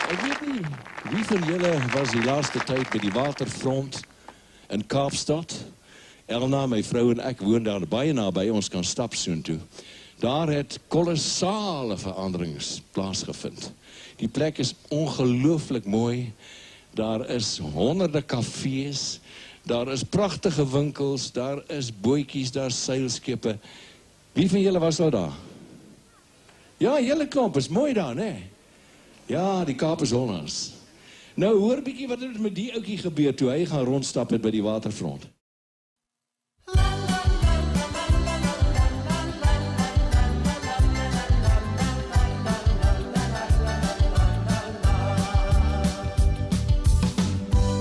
Ek weet nie, wie van julle was die laaste tyd by die waterfront in Kaapstad? Elna, my vrou en ek woon daar baie naby, ons kan stap soontoe. Daar het kolossale veranderings plaasgevind. Die plek is ongelooflik mooi, daar is honderde kafees, daar is prachtige winkels, daar is bootjies, daar is seilskepe. Wie van julle was al daar? Ja, julle klomp, is mooi daar, né? Ja, die Kaap is Hollands. Nou, hoor bietjie wat het met die ouetjie gebeur toe hy gaan rondstap het by die waterfront.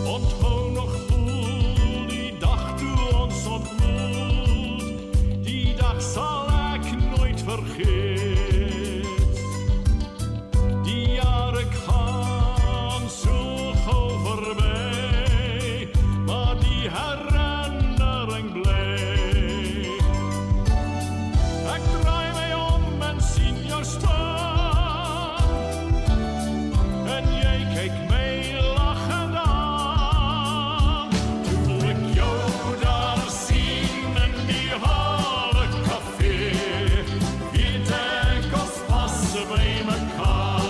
Onthou nog voel die dag toe ons ontmoet, die dag sal ek nooit vergeet. By my car.